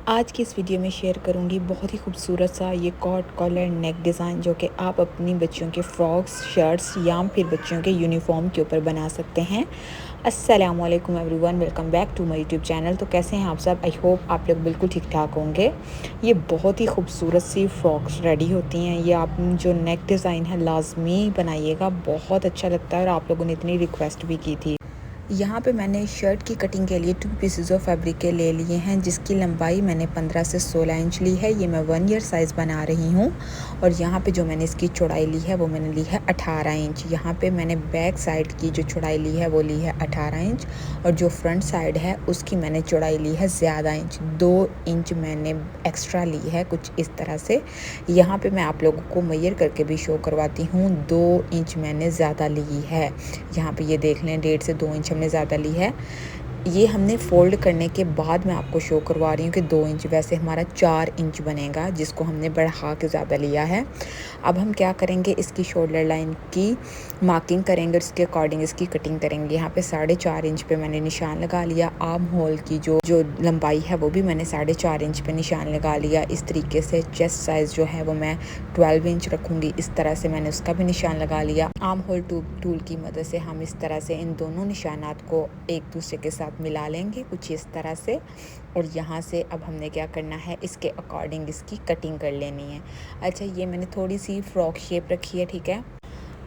आज की इस वीडियो में शेयर करूंगी बहुत ही खूबसूरत सा ये कॉट कॉलर नेक डिज़ाइन जो कि आप अपनी बच्चियों के फ्रॉक्स, शर्ट्स या फिर बच्चियों के यूनिफॉर्म के ऊपर बना सकते हैं। अस्सलामुअलैकुम everyone, welcome back to my YouTube channel. तो कैसे हैं आप सब? आई होप आप लोग बिल्कुल ठीक ठाक होंगे। ये बहुत ही खूबसूरत सी फ्रॉक्स रेडी होती हैं। ये आप जो नेक डिज़ाइन है लाजमी बनाइएगा, बहुत अच्छा लगता है और आप लोगों ने इतनी रिक्वेस्ट भी की थी। यहाँ पे मैंने शर्ट की कटिंग के लिए 2 पीसेस ऑफ फैब्रिक के ले लिए हैं, जिसकी लंबाई मैंने 15 से 16 इंच ली है। ये मैं 1 ईयर साइज़ बना रही हूँ। और यहाँ पे जो मैंने इसकी चौड़ाई ली है वो मैंने ली है 18 इंच। यहाँ पे मैंने बैक साइड की जो चौड़ाई ली है वो ली है 18 इंच, और जो फ्रंट साइड है उसकी मैंने चौड़ाई ली है ज़्यादा इंच, 2 इंच मैंने एक्स्ट्रा ली है, कुछ इस तरह से। यहाँ पे मैं आप लोगों को मेजर करके भी शो करवाती हूँ। 2 इंच मैंने ज़्यादा ली है। यहाँ पे ये देख लें, 1.5 से 2 इंच हमने ज़्यादा ली है। ये हमने फ़ोल्ड करने के बाद मैं आपको शो करवा रही हूँ कि 2 इंच, वैसे हमारा 4 इंच बनेगा, जिसको हमने बढ़ा के ज़्यादा लिया है। अब हम क्या करेंगे, इसकी शोल्डर लाइन की मार्किंग करेंगे और इसके अकॉर्डिंग इसकी कटिंग करेंगे। यहाँ पे 4.5 इंच पे मैंने निशान लगा लिया। आर्म होल की जो लंबाई है वो भी मैंने 4.5 इंच पे निशान लगा लिया। इस तरीके से चेस्ट साइज़ जो है वो मैं 12 इंच रखूँगी, इस तरह से मैंने उसका भी निशान लगा लिया। आर्म होल टूल की मदद से हम इस तरह से इन दोनों निशानात को एक दूसरे के साथ मिला लेंगे, कुछ इस तरह से। और यहाँ से अब हमने क्या करना है, इसके अकॉर्डिंग इसकी कटिंग कर लेनी है। अच्छा, ये मैंने थोड़ी सी फ्रॉक शेप रखी है, ठीक है।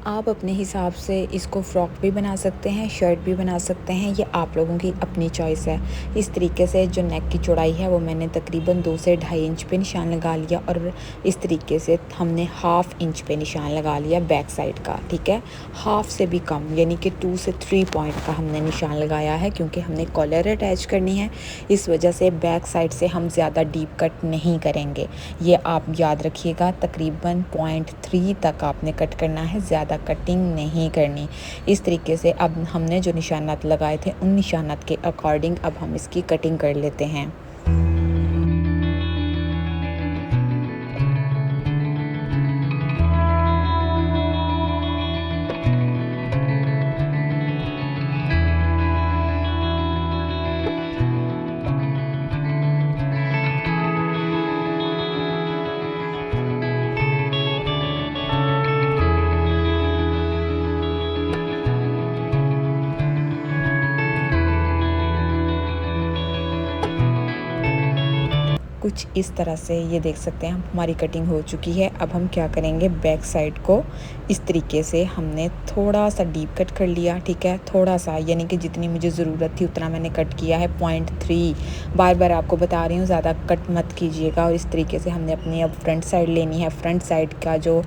आप अपने हिसाब से इसको फ़्रॉक भी बना सकते हैं, शर्ट भी बना सकते हैं, ये आप लोगों की अपनी चॉइस है। इस तरीके से जो नेक की चौड़ाई है वो मैंने तकरीबन 2 से 2.5 इंच पे निशान लगा लिया, और इस तरीके से हमने हाफ़ इंच पे निशान लगा लिया बैक साइड का, ठीक है। हाफ़ से भी कम, यानी कि 2 से 3 पॉइंट का हमने निशान लगाया है, क्योंकि हमने कॉलर अटैच करनी है। इस वजह से बैक साइड से हम ज़्यादा डीप कट नहीं करेंगे, ये आप याद रखिएगा। तकरीबन 0.3 तक आपने कट करना है, ज़्यादा कटिंग नहीं करनी। इस तरीके से अब हमने जो निशानात लगाए थे उन निशानात के अकॉर्डिंग अब हम इसकी कटिंग कर लेते हैं। कुछ इस तरह से ये देख सकते हैं हमारी कटिंग हो चुकी है। अब हम क्या करेंगे, बैक साइड को इस तरीके से हमने थोड़ा सा डीप कट कर लिया, ठीक है। थोड़ा सा, यानी कि जितनी मुझे ज़रूरत थी उतना मैंने कट किया है, 0.3। बार बार आपको बता रही हूँ, ज़्यादा कट मत कीजिएगा। और इस तरीके से हमने अपनी अब फ्रंट साइड लेनी है। फ्रंट साइड का जो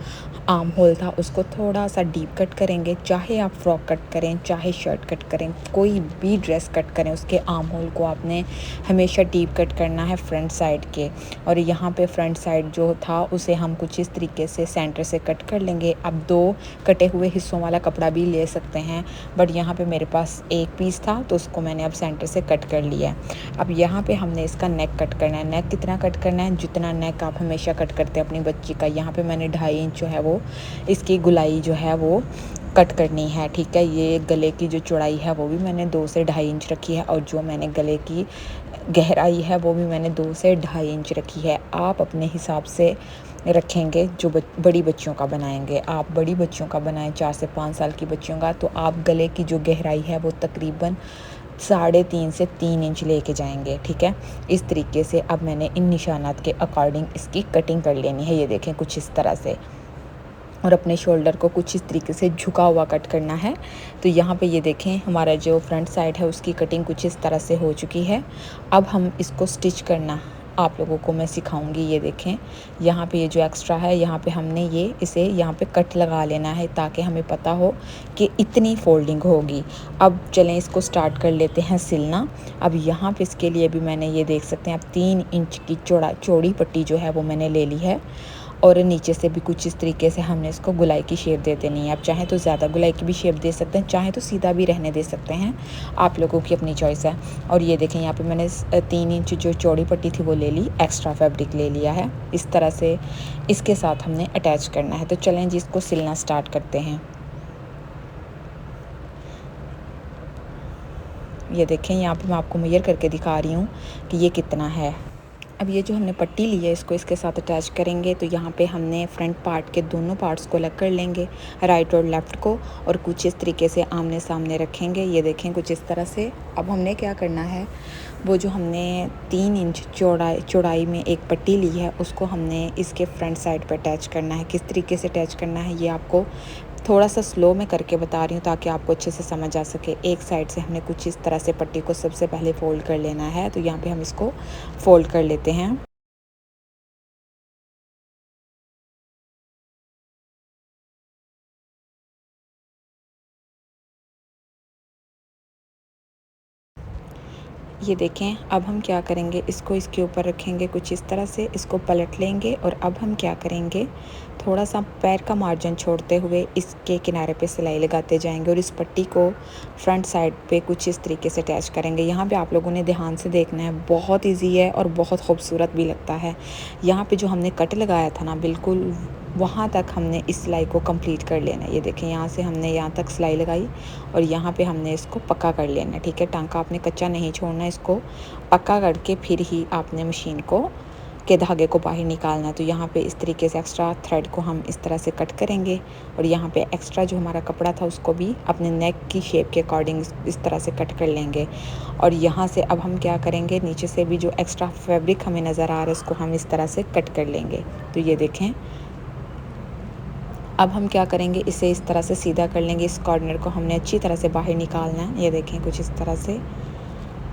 आर्म होल था उसको थोड़ा सा डीप कट करेंगे। चाहे आप फ्रॉक कट करें, चाहे शर्ट कट करें, कोई भी ड्रेस कट करें, उसके आर्म होल को आपने हमेशा डीप कट करना है फ्रंट साइड के। और यहाँ पे फ्रंट साइड जो था उसे हम कुछ इस तरीके से सेंटर से कट कर लेंगे। अब 2 कटे हुए हिस्सों वाला कपड़ा भी ले सकते हैं, बट यहाँ पे मेरे पास एक पीस था तो उसको मैंने अब सेंटर से कट कर लिया है। अब यहाँ पे हमने इसका नेक कट करना है। नेक कितना कट करना है, जितना नेक आप हमेशा कट करते हैं अपनी बच्ची का। यहाँ पे मैंने 2.5 इंच जो है वो इसकी गुलाई जो है वो कट करनी है, ठीक है। ये गले की जो चौड़ाई है वो भी मैंने 2 से 2.5 इंच रखी है, और जो मैंने गले की गहराई है वो भी मैंने 2 से 2.5 इंच रखी है। आप अपने हिसाब से रखेंगे। जो बड़ी बच्चियों का बनाएंगे, आप बड़ी बच्चियों का बनाएं, 4 से 5 साल की बच्चियों का, तो आप गले की जो गहराई है वो तकरीबन 3.5 से 3 इंच लेके जाएंगे, ठीक है। इस तरीके से अब मैंने इन निशानात के अकॉर्डिंग इसकी कटिंग कर लेनी है, ये देखें कुछ इस तरह से। और अपने शोल्डर को कुछ इस तरीके से झुका हुआ कट करना है। तो यहाँ पे ये देखें हमारा जो फ्रंट साइड है उसकी कटिंग कुछ इस तरह से हो चुकी है। अब हम इसको स्टिच करना आप लोगों को मैं सिखाऊंगी। ये देखें, यहाँ पे ये जो एक्स्ट्रा है, यहाँ पे हमने इसे यहाँ पे कट लगा लेना है, ताकि हमें पता हो कि इतनी फोल्डिंग होगी। अब चलें इसको स्टार्ट कर लेते हैं सिलना। अब यहाँ पे इसके लिए भी मैंने ये देख सकते हैं, अब 3 इंच की चौड़ी पट्टी जो है वो मैंने ले ली है, और नीचे से भी कुछ इस तरीके से हमने इसको गुलाई की शेप दे देनी है। आप चाहें तो ज़्यादा गुलाई की भी शेप दे सकते हैं, चाहें तो सीधा भी रहने दे सकते हैं, आप लोगों की अपनी चॉइस है। और ये देखें, यहाँ पे मैंने 3 इंच जो चौड़ी पट्टी थी वो ले ली, एक्स्ट्रा फैब्रिक ले लिया है। इस तरह से इसके साथ हमने अटैच करना है। तो चलें जी, इसको सिलना स्टार्ट करते हैं। ये देखें, यहाँ पे मैं आपको मेजर करके दिखा रही हूँ कि ये कितना है। अब ये जो हमने पट्टी ली है इसको इसके साथ अटैच करेंगे। तो यहाँ पे हमने फ्रंट पार्ट के दोनों पार्ट्स को अलग कर लेंगे, राइट और लेफ़्ट को, और कुछ इस तरीके से आमने सामने रखेंगे। ये देखें कुछ इस तरह से। अब हमने क्या करना है, वो जो हमने 3 इंच चौड़ाई में एक पट्टी ली है उसको हमने इसके फ्रंट साइड पर अटैच करना है। किस तरीके से अटैच करना है ये आपको थोड़ा सा स्लो में करके बता रही हूँ ताकि आपको अच्छे से समझ आ सके। एक साइड से हमने कुछ इस तरह से पट्टी को सबसे पहले फ़ोल्ड कर लेना है। तो यहाँ पे हम इसको फ़ोल्ड कर लेते हैं। ये देखें, अब हम क्या करेंगे, इसको इसके ऊपर रखेंगे कुछ इस तरह से, इसको पलट लेंगे और अब हम क्या करेंगे, थोड़ा सा पैर का मार्जिन छोड़ते हुए इसके किनारे पे सिलाई लगाते जाएंगे और इस पट्टी को फ्रंट साइड पे कुछ इस तरीके से अटैच करेंगे। यहाँ पे आप लोगों ने ध्यान से देखना है, बहुत इजी है और बहुत खूबसूरत भी लगता है। यहाँ पे जो हमने कट लगाया था ना, बिल्कुल वहाँ तक हमने इस सिलाई को कंप्लीट कर लेना है। ये देखें, यहाँ से हमने यहाँ तक सिलाई लगाई और यहाँ पे हमने इसको पक्का कर लेना है। ठीक है, टांका आपने कच्चा नहीं छोड़ना, इसको पक्का करके फिर ही आपने मशीन को के धागे को बाहर निकालना है। तो यहाँ पे इस तरीके से एक्स्ट्रा थ्रेड को हम इस तरह से कट करेंगे और यहाँ पे एक्स्ट्रा जो हमारा कपड़ा था उसको भी अपने नेक की शेप के अकॉर्डिंग इस तरह से कट कर लेंगे। और यहाँ से अब हम क्या करेंगे, नीचे से भी जो एक्स्ट्रा फैब्रिक हमें नज़र आ रहा है उसको हम इस तरह से कट कर लेंगे। तो ये देखें, अब हम क्या करेंगे, इसे इस तरह से सीधा कर लेंगे। इस कॉर्नर को हमने अच्छी तरह से बाहर निकालना है। ये देखें कुछ इस तरह से,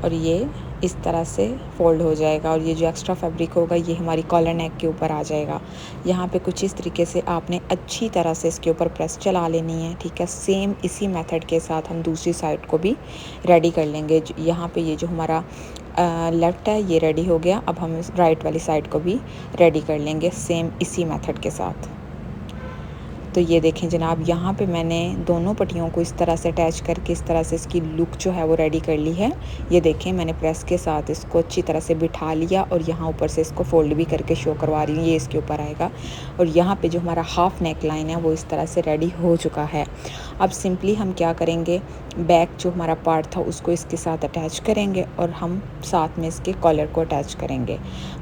और ये इस तरह से फ़ोल्ड हो जाएगा और ये जो एक्स्ट्रा फैब्रिक होगा ये हमारी कॉलर नेक के ऊपर आ जाएगा। यहाँ पे कुछ इस तरीके से आपने अच्छी तरह से इसके ऊपर प्रेस चला लेनी है। ठीक है, सेम इसी मेथड के साथ हम दूसरी साइड को भी रेडी कर लेंगे। यहाँ पे ये जो हमारा लेफ़्ट है ये रेडी हो गया। अब हम राइट वाली साइड को भी रेडी कर लेंगे सेम इसी मेथड के साथ। तो ये देखें जनाब, यहाँ पे मैंने दोनों पट्टियों को इस तरह से अटैच करके इस तरह से इसकी लुक जो है वो रेडी कर ली है। ये देखें, मैंने प्रेस के साथ इसको अच्छी तरह से बिठा लिया और यहाँ ऊपर से इसको फोल्ड भी करके शो करवा रही हूँ। ये इसके ऊपर आएगा और यहाँ पे जो हमारा हाफ नेक लाइन है वो इस तरह से रेडी हो चुका है। अब सिंपली हम क्या करेंगे, बैक जो हमारा पार्ट था उसको इसके साथ अटैच करेंगे और हम साथ में इसके कॉलर को अटैच करेंगे।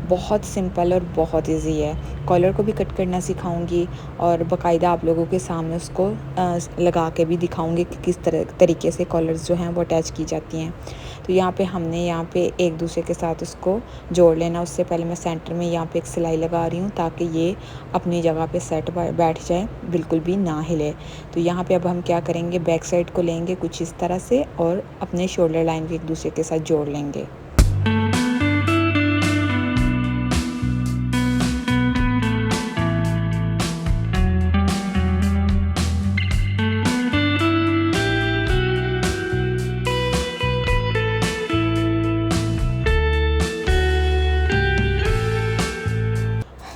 बहुत सिंपल और बहुत ईजी है। कॉलर को भी कट करना सिखाऊंगी और बाकायदा आप लोगों के सामने उसको लगा के भी दिखाऊंगी कि किस तरीके से कॉलर्स जो हैं वो अटैच की जाती हैं। तो यहाँ पे हमने यहाँ पे एक दूसरे के साथ उसको जोड़ लेना। उससे पहले मैं सेंटर में यहाँ पे एक सिलाई लगा रही हूँ ताकि ये अपनी जगह पे सेट बैठ जाए, बिल्कुल भी ना हिले। तो यहाँ पे अब हम क्या करेंगे, बैक साइड को लेंगे कुछ इस तरह से और अपने शोल्डर लाइन को एक दूसरे के साथ जोड़ लेंगे।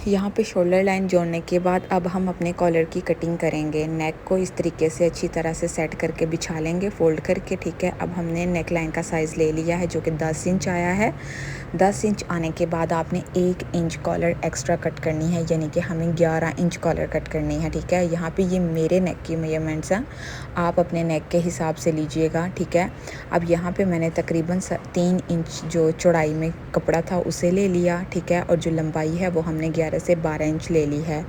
यहाँ पे शोल्डर लाइन जोड़ने के बाद अब हम अपने कॉलर की कटिंग करेंगे। नेक को इस तरीके से अच्छी तरह से सेट करके बिछा लेंगे फोल्ड करके। ठीक है, अब हमने नेक लाइन का साइज़ ले लिया है जो कि 10 इंच आया है। 10 इंच आने के बाद आपने 1 इंच कॉलर एक्स्ट्रा कट करनी है, यानी कि हमें 11 इंच कॉलर कट करनी है। ठीक है, यहाँ पे ये मेरे नेक की मेजरमेंट्स हैं, आप अपने नेक के हिसाब से लीजिएगा। ठीक है, अब यहाँ पे मैंने तकरीबन 3 इंच जो चौड़ाई में कपड़ा था उसे ले लिया। ठीक है, और जो लंबाई है वो हमने 11 से 12 इंच ले ली है।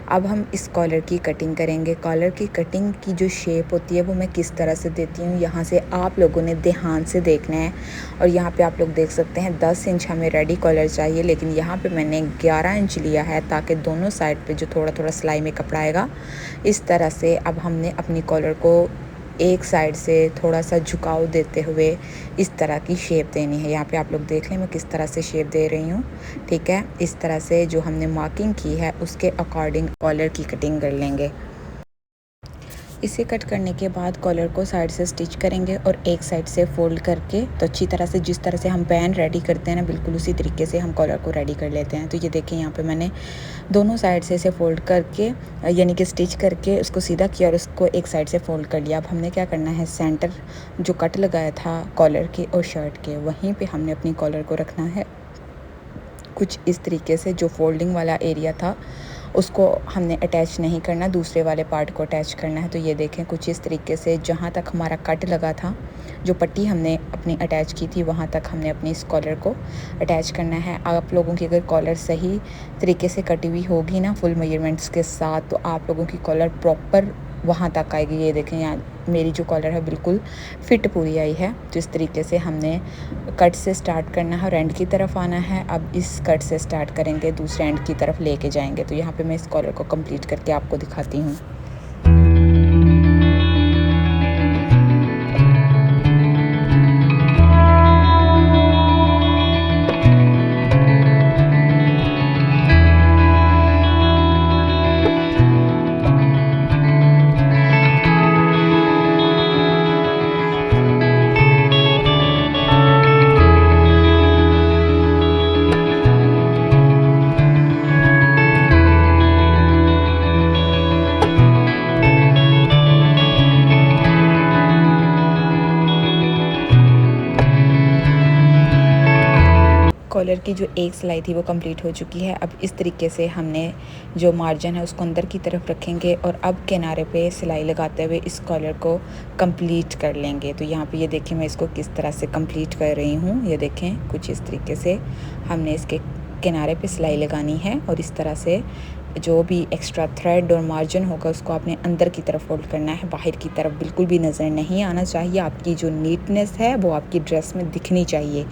अब हम इस कॉलर की कटिंग करेंगे। कॉलर की कटिंग की जो शेप होती है वो मैं किस तरह से देती हूँ, यहाँ से आप लोगों ने ध्यान से देखना है। और यहाँ पे आप लोग देख सकते हैं 10 इंच हमें रेडी कॉलर चाहिए, लेकिन यहाँ पे मैंने 11 इंच लिया है ताकि दोनों साइड पे जो थोड़ा थोड़ा सिलाई में कपड़ा आएगा इस तरह से। अब हमने अपनी कॉलर को एक साइड से थोड़ा सा झुकाव देते हुए इस तरह की शेप देनी है। यहाँ पे आप लोग देख लें मैं किस तरह से शेप दे रही हूँ। ठीक है, इस तरह से जो हमने मार्किंग की है उसके अकॉर्डिंग कॉलर की कटिंग कर लेंगे। इसे कट करने के बाद कॉलर को साइड से स्टिच करेंगे और एक साइड से फोल्ड करके, तो अच्छी तरह से जिस तरह से हम पैन रेडी करते हैं ना बिल्कुल उसी तरीके से हम कॉलर को रेडी कर लेते हैं। तो ये देखें, यहाँ पे मैंने दोनों साइड से इसे फोल्ड करके यानी कि स्टिच करके उसको सीधा किया और उसको एक साइड से फोल्ड कर लिया। अब हमने क्या करना है, सेंटर जो कट लगाया था कॉलर के और शर्ट के वहीं पर हमने अपनी कॉलर को रखना है कुछ इस तरीके से। जो फोल्डिंग वाला एरिया था उसको हमने अटैच नहीं करना, दूसरे वाले पार्ट को अटैच करना है। तो ये देखें कुछ इस तरीके से जहाँ तक हमारा कट लगा था, जो पट्टी हमने अपनी अटैच की थी, वहाँ तक हमने अपनी इस कॉलर को अटैच करना है। आप लोगों की अगर कॉलर सही तरीके से कटी हुई होगी ना फुल मेजरमेंट्स के साथ, तो आप लोगों की कॉलर प्रॉपर वहाँ तक आएगी। ये देखें यहाँ मेरी जो कॉलर है बिल्कुल फिट पूरी आई है। तो इस तरीके से हमने कट से स्टार्ट करना है और एंड की तरफ आना है। अब इस कट से स्टार्ट करेंगे, दूसरे एंड की तरफ लेके जाएंगे। तो यहाँ पे मैं इस कॉलर को कंप्लीट करके आपको दिखाती हूँ। कॉलर की जो एक सिलाई थी वो कंप्लीट हो चुकी है। अब इस तरीके से हमने जो मार्जिन है उसको अंदर की तरफ रखेंगे और अब किनारे पे सिलाई लगाते हुए इस कॉलर को कंप्लीट कर लेंगे। तो यहाँ पे ये देखें मैं इसको किस तरह से कंप्लीट कर रही हूँ। ये देखें कुछ इस तरीके से हमने इसके किनारे पे सिलाई लगानी है और इस तरह से जो भी एक्स्ट्रा थ्रेड और मार्जिन होगा उसको आपने अंदर की तरफ फोल्ड करना है, बाहर की तरफ बिल्कुल भी नज़र नहीं आना चाहिए। आपकी जो नीटनेस है वो आपकी ड्रेस में दिखनी चाहिए।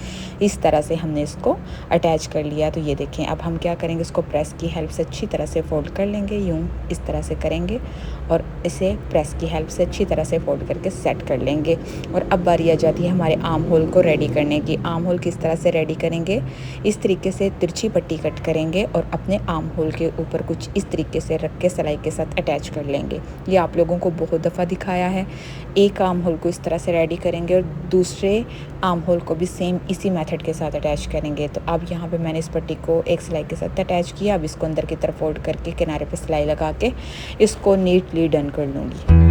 इस तरह से हमने इसको अटैच कर लिया। तो ये देखें अब हम क्या करेंगे, इसको प्रेस की हेल्प से अच्छी तरह से फोल्ड कर लेंगे। यूँ इस तरह से करेंगे और इसे प्रेस की हेल्प से अच्छी तरह से फोल्ड करके सेट कर लेंगे। और अब बारी आ जाती है हमारे आर्म होल को रेडी करने की। आर्म होल किस तरह से रेडी करेंगे, इस तरीके से तिरछी पट्टी कट करेंगे और अपने आर्म होल के ऊपर कुछ इस तरीके से रख के सिलाई के साथ अटैच कर लेंगे। ये आप लोगों को बहुत दफ़ा दिखाया है। एक आर्म होल को इस तरह से रेडी करेंगे और दूसरे आर्म होल को भी सेम इसी मेथड के साथ अटैच करेंगे। तो अब यहाँ पे मैंने इस पट्टी को एक सिलाई के साथ अटैच किया। अब इसको अंदर की तरफ फोल्ड करके किनारे पे सिलाई लगा के इसको नीटली डन कर लूँगी।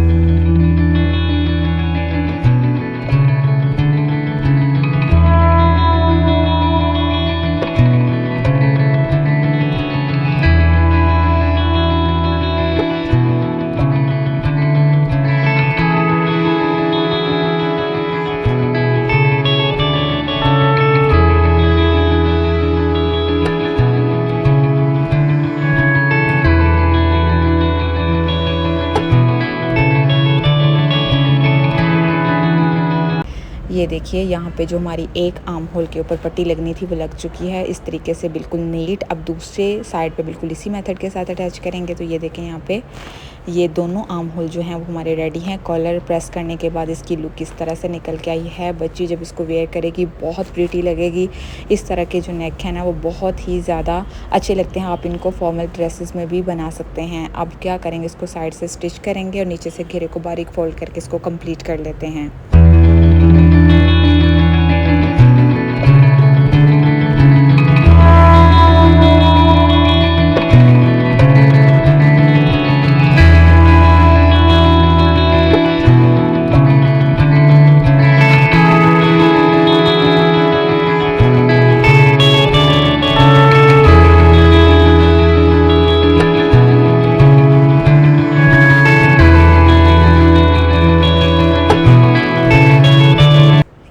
ये देखिए यहाँ पे जो हमारी एक आर्म होल के ऊपर पट्टी लगनी थी वो लग चुकी है इस तरीके से बिल्कुल नीट। अब दूसरे साइड पे बिल्कुल इसी मेथड के साथ अटैच करेंगे। तो ये देखें यहाँ पे ये दोनों आर्म होल जो हैं वो हमारे रेडी हैं। कॉलर प्रेस करने के बाद इसकी लुक इस तरह से निकल के आई है। बच्ची जब इसको वेयर करेगी बहुत प्रीटी लगेगी। इस तरह के जो नेक है ना वो बहुत ही ज़्यादा अच्छे लगते हैं। आप इनको फॉर्मल ड्रेसेस में भी बना सकते हैं। अब क्या करेंगे, इसको साइड से स्टिच करेंगे और नीचे से घेरे को बारीक फोल्ड करके इसको कंप्लीट कर लेते हैं।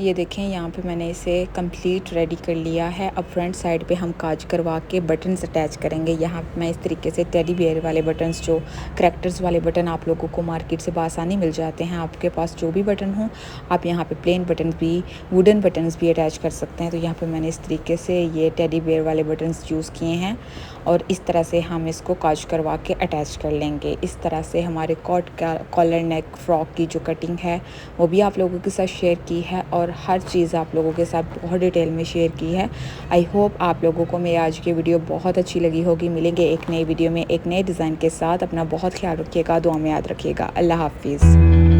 ये देखें यहाँ पे मैंने इसे कंप्लीट रेडी कर लिया है। अब फ्रंट साइड पे हम काज करवा के बटन्स अटैच करेंगे। यहाँ पे मैं इस तरीके से टेडी बियर वाले बटन्स, जो करैक्टर्स वाले बटन आप लोगों को मार्केट से बआसानी मिल जाते हैं, आपके पास जो भी बटन हो आप यहाँ पे प्लेन बटन भी, वुडन बटन्स भी अटैच कर सकते हैं। तो यहाँ पर मैंने इस तरीके से ये टेडी बियर वाले बटन्स यूज़ किए हैं और इस तरह से हम इसको काज करवा के अटैच कर लेंगे। इस तरह से हमारे कॉट का कॉलर नेक फ्रॉक की जो कटिंग है वो भी आप लोगों के साथ शेयर की है और हर चीज़ आप लोगों के साथ बहुत डिटेल में शेयर की है। आई होप आप लोगों को मेरी आज की वीडियो बहुत अच्छी लगी होगी। मिलेंगे एक नई वीडियो में एक नए डिज़ाइन के साथ। अपना बहुत ख्याल रखिएगा, दुआ में याद रखिएगा। अल्लाह हाफिज़।